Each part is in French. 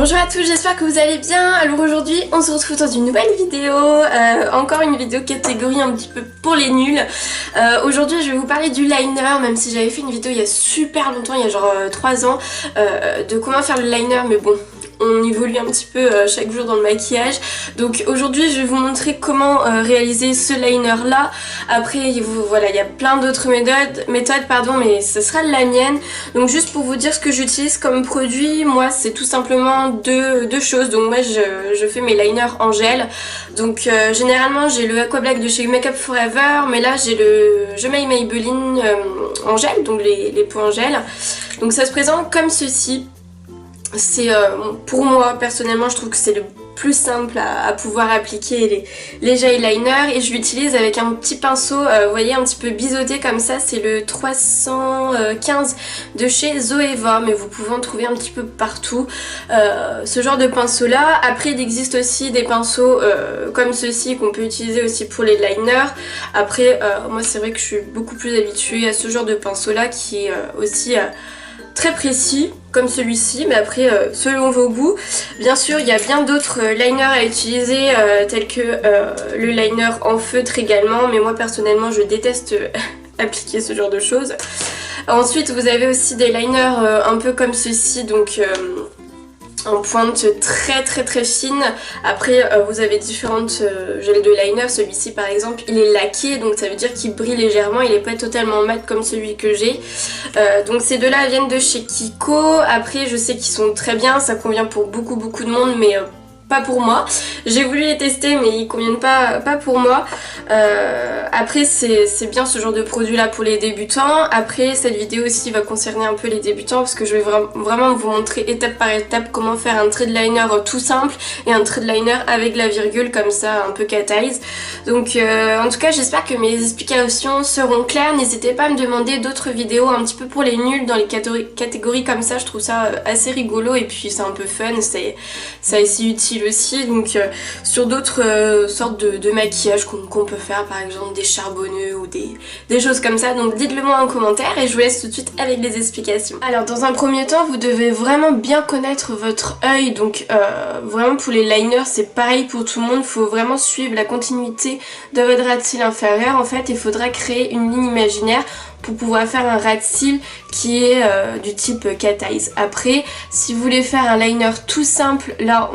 Bonjour à tous, j'espère que vous allez bien. Alors aujourd'hui on se retrouve dans une nouvelle vidéo, encore une vidéo catégorie un petit peu pour les nuls. Aujourd'hui je vais vous parler du liner, même si j'avais fait une vidéo il y a super longtemps, il y a genre 3 ans, de comment faire le liner, mais bon, on évolue un petit peu chaque jour dans le maquillage. Donc aujourd'hui je vais vous montrer comment réaliser ce liner là. Après voilà, il y a plein d'autres méthodes mais ce sera la mienne. Donc juste pour vous dire ce que j'utilise comme produit, moi c'est tout simplement deux choses. Donc moi je fais mes liners en gel. Donc généralement j'ai le Aqua Black de chez Make Up Forever, mais là j'ai le Je Maybelline en gel, donc les pots en gel. Donc ça se présente comme ceci. C'est pour moi personnellement je trouve que c'est le plus simple à pouvoir appliquer les gel liners, et je l'utilise avec un petit pinceau, vous voyez, un petit peu biseauté comme ça. C'est le 315 de chez Zoeva, mais vous pouvez en trouver un petit peu partout, ce genre de pinceau là. Après il existe aussi des pinceaux comme ceci qu'on peut utiliser aussi pour les liners. Après moi c'est vrai que je suis beaucoup plus habituée à ce genre de pinceau là qui est aussi très précis comme celui-ci, mais après selon vos goûts. Bien sûr il y a bien d'autres liners à utiliser, tels que le liner en feutre également, mais moi personnellement je déteste appliquer ce genre de choses. Ensuite vous avez aussi des liners un peu comme ceci, donc en pointe très fine. Après vous avez différentes gels de liner. Celui-ci par exemple il est laqué, donc ça veut dire qu'il brille légèrement, il n'est pas totalement mat comme celui que j'ai. Donc ces deux là viennent de chez Kiko. Après je sais qu'ils sont très bien, ça convient pour beaucoup de monde, mais pas pour moi. J'ai voulu les tester mais ils conviennent pas pour moi. Après c'est bien ce genre de produit là pour les débutants. Après cette vidéo aussi va concerner un peu les débutants, parce que je vais vraiment vous montrer étape par étape comment faire un trait de liner tout simple et un trait de liner avec la virgule comme ça, un peu cat eyes. Donc en tout cas j'espère que mes explications seront claires. N'hésitez pas à me demander d'autres vidéos un petit peu pour les nuls dans les catégories comme ça. Je trouve ça assez rigolo et puis c'est un peu fun, c'est assez utile aussi. Donc sur d'autres sortes de maquillage qu'on peut faire, par exemple des charbonneux ou des choses comme ça. Donc dites-le moi en commentaire et je vous laisse tout de suite avec les explications. Alors dans un premier temps vous devez vraiment bien connaître votre œil. Donc vraiment pour les liners c'est pareil pour tout le monde, il faut vraiment suivre la continuité de votre ras de cils inférieur. En fait il faudra créer une ligne imaginaire pour pouvoir faire un ras de cils qui est du type cat eyes. Après si vous voulez faire un liner tout simple, là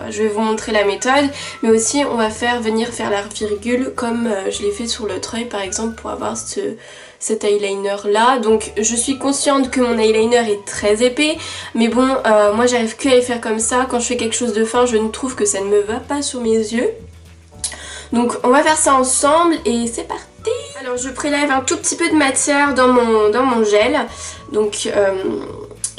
je vais vous montrer la méthode, mais aussi on va venir faire la virgule comme je l'ai fait sur l'autre œil par exemple, pour avoir cet eyeliner là. Donc je suis consciente que mon eyeliner est très épais, mais bon moi j'arrive que à les faire comme ça. Quand je fais quelque chose de fin je ne trouve que ça ne me va pas sur mes yeux. Donc on va faire ça ensemble et c'est parti. Alors je prélève un tout petit peu de matière dans mon gel, donc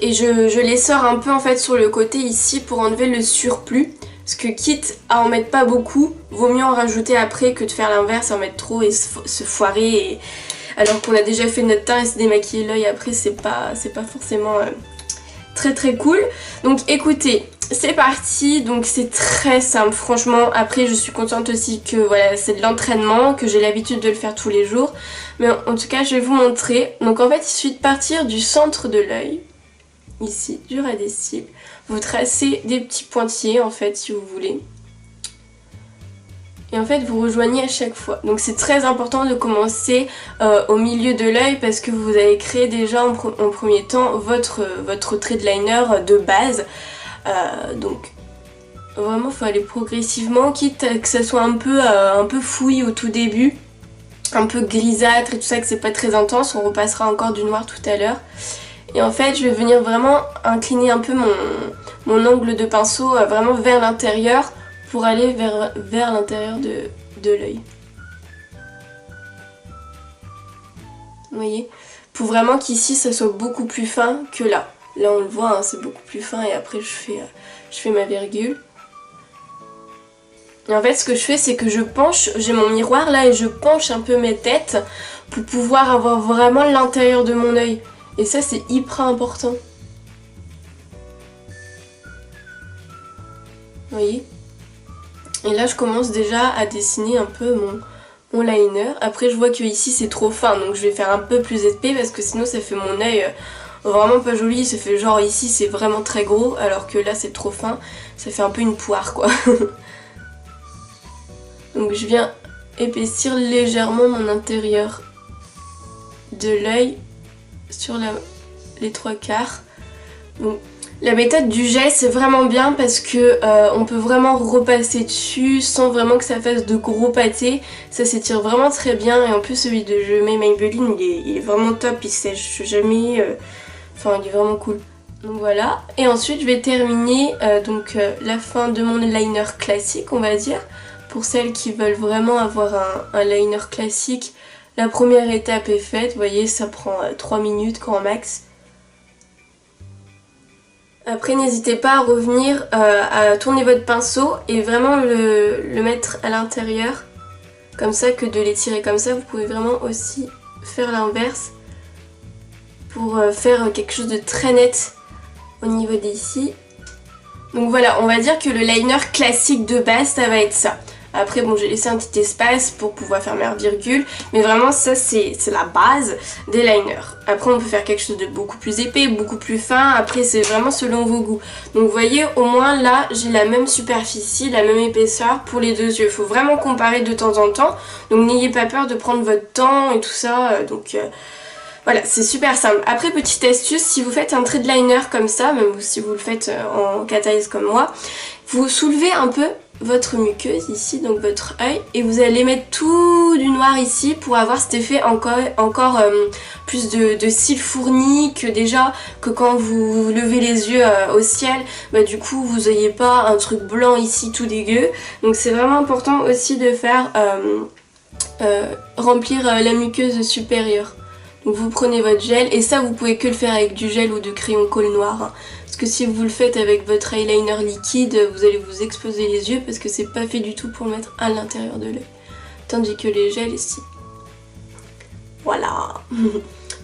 et je l'essore un peu en fait sur le côté ici pour enlever le surplus, parce que quitte à en mettre pas beaucoup, vaut mieux en rajouter après que de faire l'inverse, en mettre trop et se foirer, alors qu'on a déjà fait notre teint et se démaquiller l'œil après, c'est pas forcément très cool. Donc écoutez, c'est parti. Donc c'est très simple franchement. Après je suis contente aussi que voilà, c'est de l'entraînement, que j'ai l'habitude de le faire tous les jours, mais en tout cas je vais vous montrer. Donc en fait il suffit de partir du centre de l'œil, ici du ras des cils, vous tracez des petits pointillés en fait si vous voulez, et en fait vous rejoignez à chaque fois. Donc c'est très important de commencer au milieu de l'œil, parce que vous allez créer déjà en premier temps votre trait de liner de base. Donc vraiment faut aller progressivement, quitte à que ça soit un peu fouillis au tout début, un peu grisâtre et tout ça, que c'est pas très intense. On repassera encore du noir tout à l'heure. Et en fait je vais venir vraiment incliner un peu mon angle de pinceau vraiment vers l'intérieur, pour aller vers l'intérieur de l'œil. Vous voyez, pour vraiment qu'ici ça soit beaucoup plus fin que là. Là on le voit, hein, c'est beaucoup plus fin, et après je fais ma virgule. Et en fait ce que je fais c'est que je penche, j'ai mon miroir là et je penche un peu mes têtes pour pouvoir avoir vraiment l'intérieur de mon œil. Et ça c'est hyper important. Vous voyez? Et là je commence déjà à dessiner un peu mon liner. Après je vois que ici c'est trop fin, donc je vais faire un peu plus épais, parce que sinon ça fait mon œil vraiment pas joli, ça fait genre ici c'est vraiment très gros alors que là c'est trop fin, ça fait un peu une poire quoi. Donc je viens épaissir légèrement mon intérieur de l'œil sur les 3/4. Donc la méthode du gel c'est vraiment bien parce que on peut vraiment repasser dessus sans vraiment que ça fasse de gros pâtés. Ça s'étire vraiment très bien et en plus celui de Je mets Maybelline il est vraiment top, il sèche jamais, enfin il est vraiment cool. Donc voilà, et ensuite je vais terminer la fin de mon liner classique on va dire. Pour celles qui veulent vraiment avoir un liner classique, la première étape est faite, vous voyez ça prend 3 minutes grand max. Après n'hésitez pas à revenir à tourner votre pinceau et vraiment le mettre à l'intérieur, comme ça que de l'étirer comme ça. Vous pouvez vraiment aussi faire l'inverse pour faire quelque chose de très net au niveau d'ici. Donc voilà, on va dire que le liner classique de base ça va être ça. Après bon j'ai laissé un petit espace pour pouvoir faire mes virgules, mais vraiment ça c'est la base des liners. Après on peut faire quelque chose de beaucoup plus épais, beaucoup plus fin, après c'est vraiment selon vos goûts. Donc vous voyez au moins là j'ai la même superficie, la même épaisseur pour les deux yeux. Il faut vraiment comparer de temps en temps, donc n'ayez pas peur de prendre votre temps et tout ça. Voilà, c'est super simple. Après, petite astuce, si vous faites un trait de liner comme ça, même si vous le faites en cat eyes comme moi, vous soulevez un peu votre muqueuse ici, donc votre œil, et vous allez mettre tout du noir ici pour avoir cet effet encore plus de cils fournis que déjà que quand vous levez les yeux au ciel, bah du coup vous n'ayez pas un truc blanc ici tout dégueu. Donc c'est vraiment important aussi de faire remplir la muqueuse supérieure. Donc vous prenez votre gel, et ça vous pouvez que le faire avec du gel ou de crayon colle noir, hein. Parce que si vous le faites avec votre eyeliner liquide, vous allez vous exploser les yeux parce que c'est pas fait du tout pour le mettre à l'intérieur de l'œil. Tandis que les gels ici. Voilà.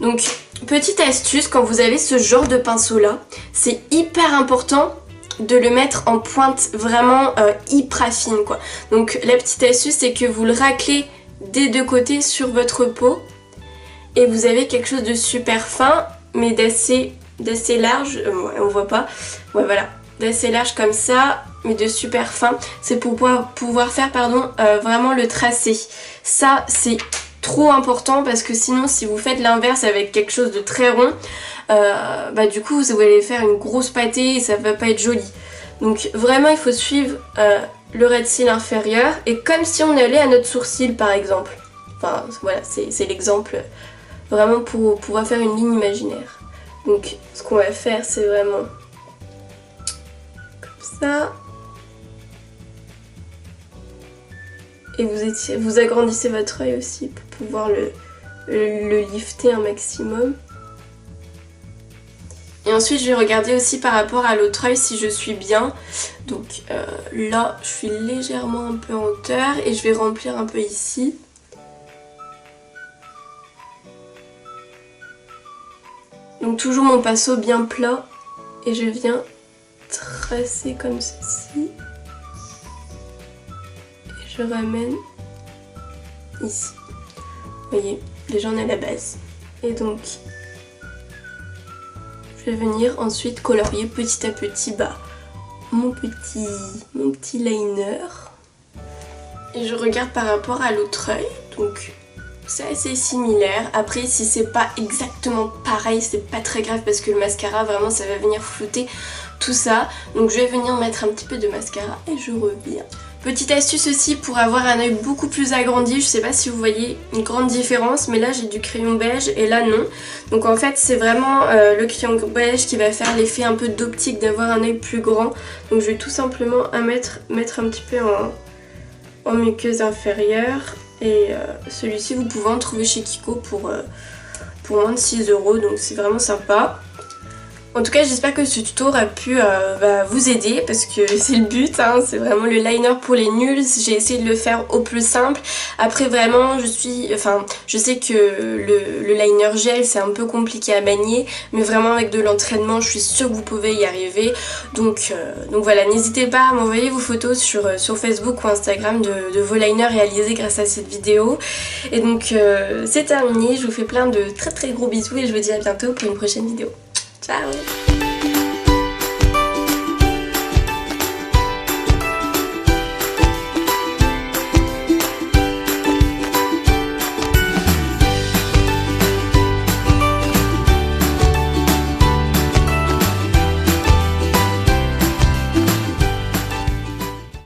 Donc petite astuce, quand vous avez ce genre de pinceau là, c'est hyper important de le mettre en pointe vraiment hyper fine quoi. Donc la petite astuce c'est que vous le raclez des deux côtés sur votre peau. Et vous avez quelque chose de super fin, mais d'assez large, on voit pas, ouais voilà, d'assez large comme ça, mais de super fin. C'est pour pouvoir faire vraiment le tracé. Ça c'est trop important parce que sinon si vous faites l'inverse avec quelque chose de très rond, bah du coup vous allez faire une grosse pâtée et ça va pas être joli. Donc vraiment il faut suivre le ras de cils inférieur et comme si on allait à notre sourcil par exemple. Enfin voilà, c'est l'exemple vraiment pour pouvoir faire une ligne imaginaire. Donc ce qu'on va faire c'est vraiment comme ça. Et vous agrandissez votre œil aussi pour pouvoir le lifter un maximum. Et ensuite je vais regarder aussi par rapport à l'autre œil si je suis bien. Donc là je suis légèrement un peu en hauteur et je vais remplir un peu ici. Donc toujours mon pinceau bien plat et je viens tracer comme ceci. Et je ramène ici. Vous voyez, déjà on est à la base. Et donc je vais venir ensuite colorier petit à petit mon petit liner. Et je regarde par rapport à l'autre œil. Donc c'est assez similaire. Après si c'est pas exactement pareil, c'est pas très grave parce que le mascara vraiment ça va venir flouter tout ça. Donc je vais venir mettre un petit peu de mascara et je reviens. Petite astuce aussi pour avoir un œil beaucoup plus agrandi, je sais pas si vous voyez une grande différence, mais là j'ai du crayon beige et là non. Donc en fait c'est vraiment le crayon beige qui va faire l'effet un peu d'optique d'avoir un œil plus grand. Donc je vais tout simplement mettre un petit peu en muqueuse inférieure. Et celui-ci vous pouvez en trouver chez Kiko pour moins de 6 €, donc c'est vraiment sympa. En tout cas j'espère que ce tuto aura pu vous aider parce que c'est le but, hein, c'est vraiment le liner pour les nuls. J'ai essayé de le faire au plus simple. Après vraiment je sais que le liner gel c'est un peu compliqué à manier, mais vraiment avec de l'entraînement je suis sûre que vous pouvez y arriver. Donc voilà, n'hésitez pas à m'envoyer vos photos sur Facebook ou Instagram de vos liners réalisés grâce à cette vidéo. Et donc c'est terminé, je vous fais plein de très gros bisous et je vous dis à bientôt pour une prochaine vidéo. Ciao.